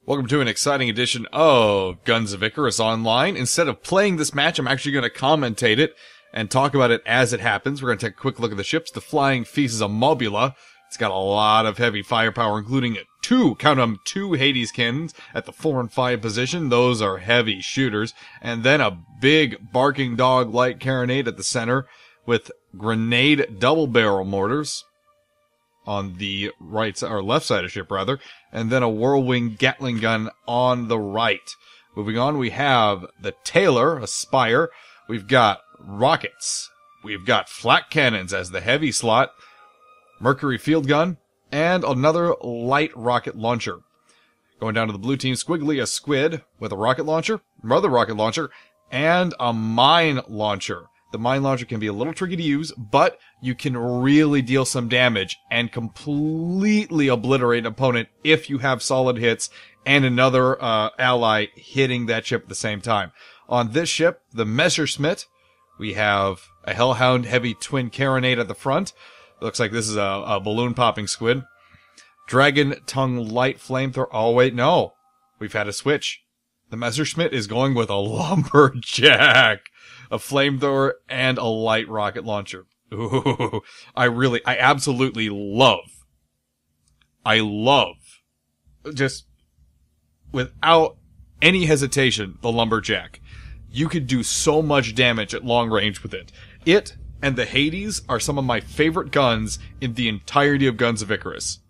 Welcome to an exciting edition of Guns of Icarus Online. Instead of playing this match, I'm actually going to commentate it and talk about it as it happens. We're going to take a quick look at the ships. The Flying Feast is a Mobula. It's got a lot of heavy firepower, including count 'em, two Hades cannons at the 4 and 5 position. Those are heavy shooters. And then a big barking dog light carronade at the center with grenade double barrel mortars on the right side, or left side of ship rather, and then a whirlwind Gatling gun on the right. Moving on, we have the Taylor, a Spire. We've got rockets. We've got flak cannons as the heavy slot, Mercury field gun, and another light rocket launcher. Going down to the blue team, Squiggly, a squid with a rocket launcher, another rocket launcher, and a mine launcher. The mine launcher can be a little tricky to use, but you can really deal some damage and completely obliterate an opponent if you have solid hits and another ally hitting that ship at the same time. On this ship, the Messerschmitt, we have a Hellhound heavy twin carronade at the front. It looks like this is a balloon popping squid. Dragon tongue light flamethrower. Oh wait, no. We've had a switch. The Messerschmitt is going with a lumberjack, a flamethrower, and a light rocket launcher. Ooh, I absolutely love, just without any hesitation, the lumberjack. You could do so much damage at long range with it. It and the Hades are some of my favorite guns in the entirety of Guns of Icarus.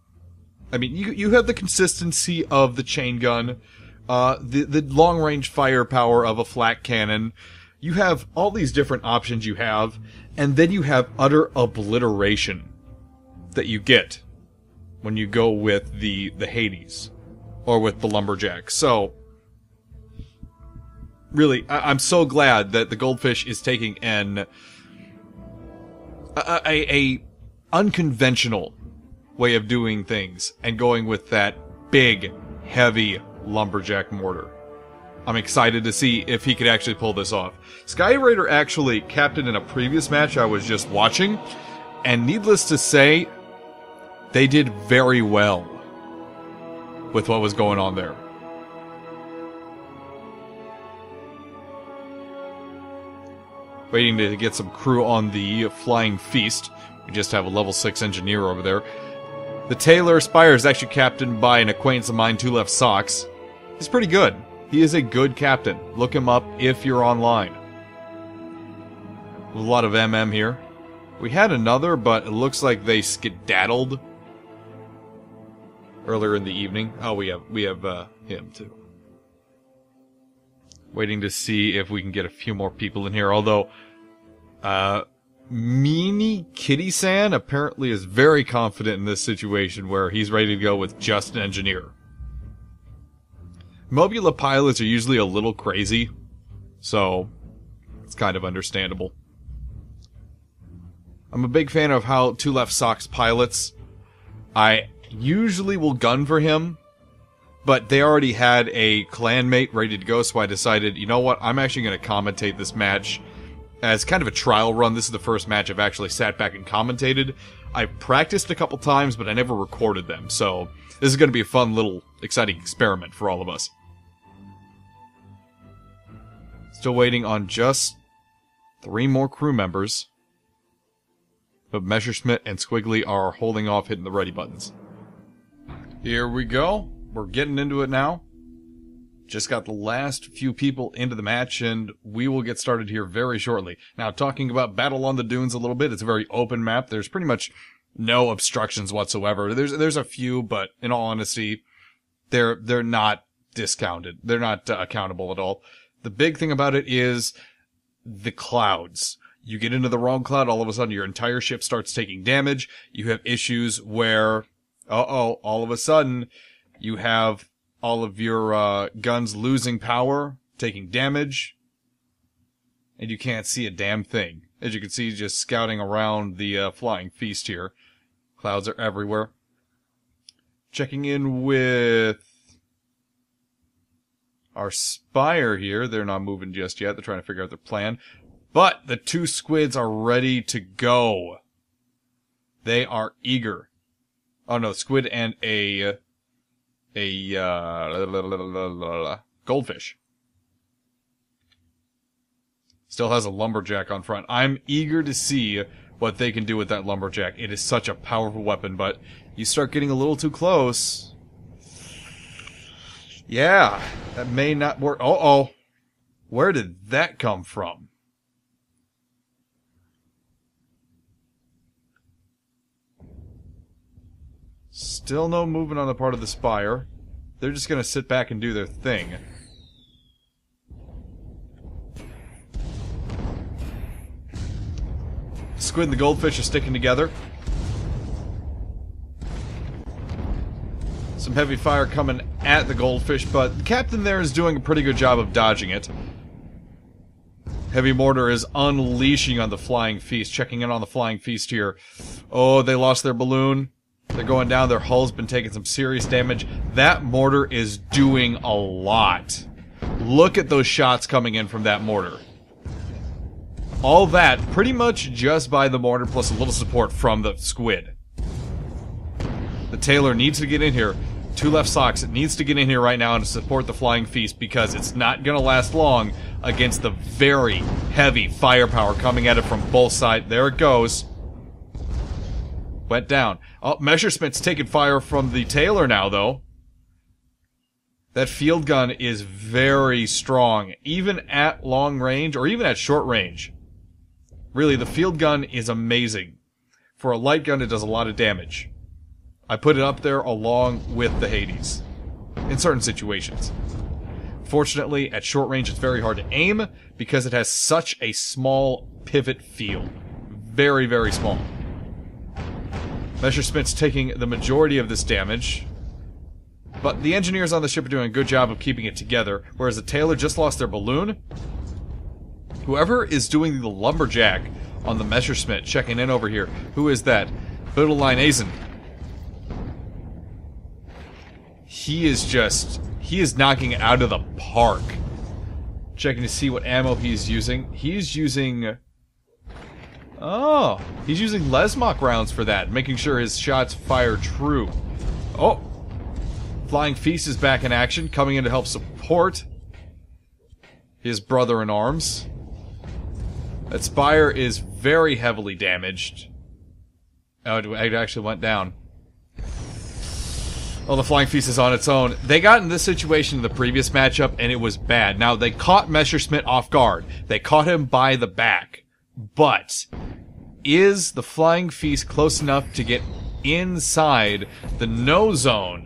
I mean, you have the consistency of the chain gun, the long range firepower of a flak cannon. You have all these different options you have, and then you have utter obliteration that you get when you go with the Hades or with the lumberjack. So, really, I'm so glad that the Goldfish is taking a unconventional way of doing things and going with that big, heavy lumberjack mortar. I'm excited to see if he could actually pull this off. Sky Raider actually captained in a previous match I was just watching, and needless to say, they did very well with what was going on there. Waiting to get some crew on the Flying Feast. We just have a level 6 engineer over there. The Taylor Spire is actually captained by an acquaintance of mine, Two Left Socks. He's pretty good. He is a good captain. Look him up if you're online. A lot of MM here. We had another, but it looks like they skedaddled earlier in the evening. Oh, we have him too. Waiting to see if we can get a few more people in here. Although, Meanie Kitty-san apparently is very confident in this situation where he's ready to go with just an engineer. Mobula pilots are usually a little crazy, so it's kind of understandable. I'm a big fan of how Two Left Socks pilots. I usually will gun for him, but they already had a clanmate ready to go, so I decided, you know what, I'm actually going to commentate this match as kind of a trial run. This is the first match I've actually sat back and commentated. I've practiced a couple times, but I never recorded them, so this is going to be a fun little exciting experiment for all of us. Still waiting on just 3 more crew members. But Messerschmitt and Squiggly are holding off, hitting the ready buttons. Here we go. We're getting into it now. Just got the last few people into the match, and we will get started here very shortly. Now, talking about Battle on the Dunes a little bit, it's a very open map. There's pretty much no obstructions whatsoever. There's a few, but in all honesty, they're not discounted. They're not accountable at all. The big thing about it is the clouds. You get into the wrong cloud, all of a sudden your entire ship starts taking damage. You have issues where, all of a sudden you have all of your guns losing power, taking damage, and you can't see a damn thing. As you can see, just scouting around the Flying Feast here. Clouds are everywhere. Checking in with our Spire here. They're not moving just yet. They're trying to figure out their plan. But the 2 squids are ready to go. They are eager. Oh no, squid and a a goldfish. Still has a lumberjack on front. I'm eager to see what they can do with that lumberjack. It is such a powerful weapon, but you start getting a little too close. Yeah, that may not work. Uh-oh. Where did that come from? Still no movement on the part of the Spire. They're just gonna sit back and do their thing. Squid and the goldfish are sticking together. Some heavy fire coming at the goldfish, but the captain there is doing a pretty good job of dodging it. Heavy mortar is unleashing on the flying feast, checking in on the flying feast here. Oh, they lost their balloon. They're going down. Their hull's been taking some serious damage. That mortar is doing a lot. Look at those shots coming in from that mortar. All that pretty much just by the mortar plus a little support from the squid. The tailor needs to get in here. 2 left socks. It needs to get in here right now and support the flying feast because it's not going to last long against the very heavy firepower coming at it from both sides. There it goes. Went down. Oh, Messerschmitt's taking fire from the tailor now, though. That field gun is very strong, even at long range or even at short range. Really, the field gun is amazing. For a light gun, it does a lot of damage. I put it up there along with the Hades. In certain situations. Fortunately, at short range, it's very hard to aim because it has such a small pivot field. Very, very small. Messerschmitt's taking the majority of this damage. But the engineers on the ship are doing a good job of keeping it together, whereas the tailor just lost their balloon. Whoever is doing the lumberjack on the Messerschmitt, checking in over here. Who is that? Biddleline Azen. He is knocking it out of the park. Checking to see what ammo he's using. He's using... Oh, he's using Lesmok rounds for that, making sure his shots fire true. Oh, Flying Feast is back in action, coming in to help support his brother-in-arms. That Spire is very heavily damaged. Oh, it actually went down. Oh, the Flying Feast is on its own. They got in this situation in the previous matchup, and it was bad. Now, they caught Messerschmitt off guard. They caught him by the back. But is the Flying Feast close enough to get inside the no zone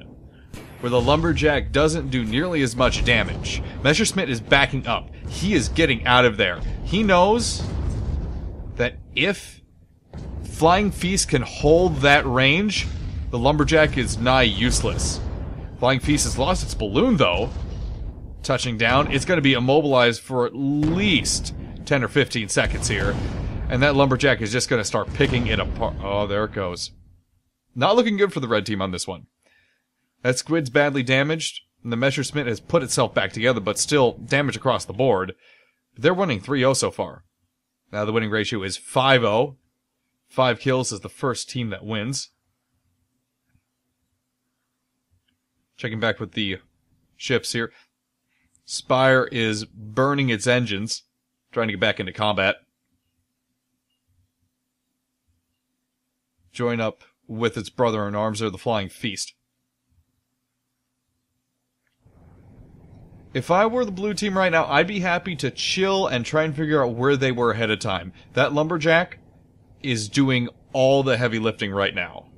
where the lumberjack doesn't do nearly as much damage? Messerschmitt is backing up. He is getting out of there. He knows that if Flying Feast can hold that range, the lumberjack is nigh useless. Flying Feast has lost its balloon, though. Touching down, it's going to be immobilized for at least 10 or 15 seconds here. And that lumberjack is just going to start picking it apart. Oh, there it goes. Not looking good for the red team on this one. That squid's badly damaged, and the Messerschmitt has put itself back together, but still damage across the board. They're winning 3-0 so far. Now the winning ratio is 5-0. 5 kills is the first team that wins. Checking back with the ships here. Spire is burning its engines, trying to get back into combat. Join up with its brother-in-arms, or the Flying Feast. If I were the blue team right now, I'd be happy to chill and try and figure out where they were ahead of time. That lumberjack is doing all the heavy lifting right now.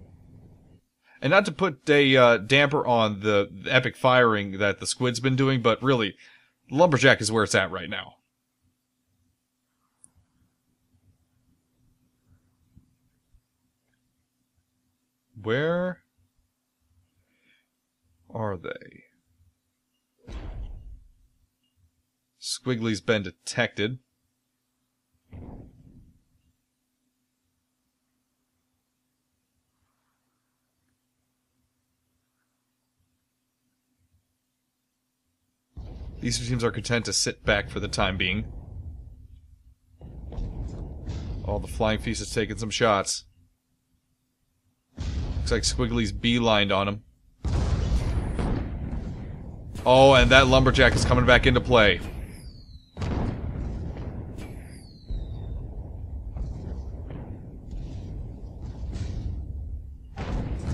And not to put a damper on the epic firing that the squid's been doing, but really, lumberjack is where it's at right now. Where are they? Squiggly's been detected. These two teams are content to sit back for the time being. Oh, the Flying Feast has taken some shots. Looks like Squiggly's beelined on him. Oh, and that lumberjack is coming back into play.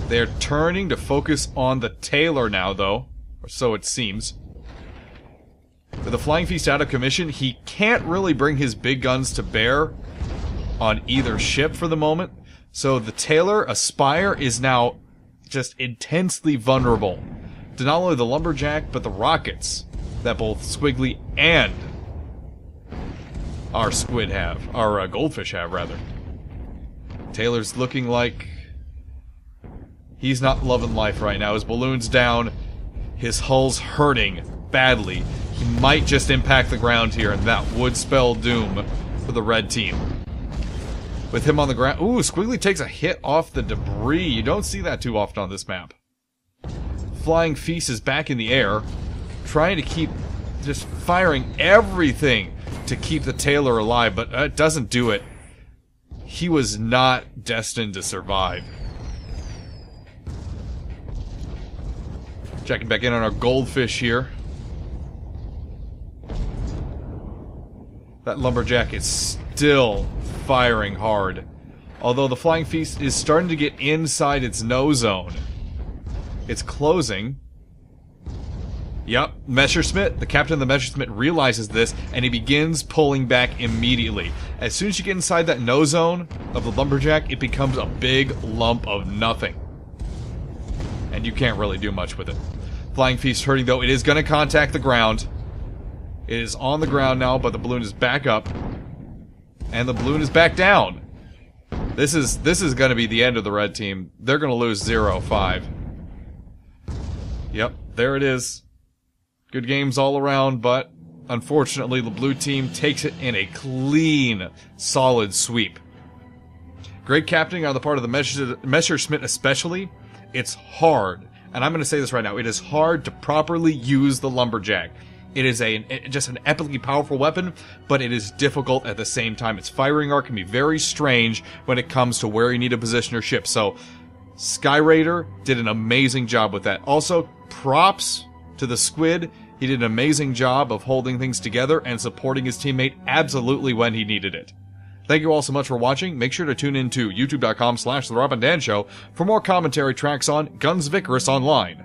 They're turning to focus on the tailor now, though. Or so it seems. With the Flying Feast out of commission, he can't really bring his big guns to bear on either ship for the moment. So the tailor, Aspire, is now just intensely vulnerable to not only the lumberjack, but the rockets that both Squiggly and our squid have. Our goldfish have, rather. Tailor's looking like he's not loving life right now. His balloon's down. His hull's hurting badly. He might just impact the ground here, and that would spell doom for the red team. With him on the ground... Ooh, Squiggly takes a hit off the debris. You don't see that too often on this map. Flying Feast is back in the air, trying to keep... just firing everything to keep the tailor alive, but it doesn't do it. He was not destined to survive. Checking back in on our goldfish here. That lumberjack is still firing hard. Although the Flying Feast is starting to get inside its no zone. It's closing. Yep, Messerschmitt, the captain of the Messerschmitt, realizes this, and he begins pulling back immediately. As soon as you get inside that no zone of the lumberjack, it becomes a big lump of nothing. And you can't really do much with it. Flying Feast hurting, though. It is going to contact the ground. It is on the ground now, but the balloon is back up. And the balloon is back down. This is going to be the end of the red team. They're going to lose 0-5. Yep, there it is. Good games all around, but unfortunately the blue team takes it in a clean, solid sweep. Great captaining on the part of the Messerschmitt especially. It's hard, and I'm going to say this right now, it is hard to properly use the lumberjack. It is just an epically powerful weapon, but it is difficult at the same time. Its firing arc can be very strange when it comes to where you need to position your ship. So, Sky Raider did an amazing job with that. Also, props to the Squid. He did an amazing job of holding things together and supporting his teammate absolutely when he needed it. Thank you all so much for watching. Make sure to tune in to youtube.com/The Rob and Dan Show for more commentary tracks on Guns of Icarus Online.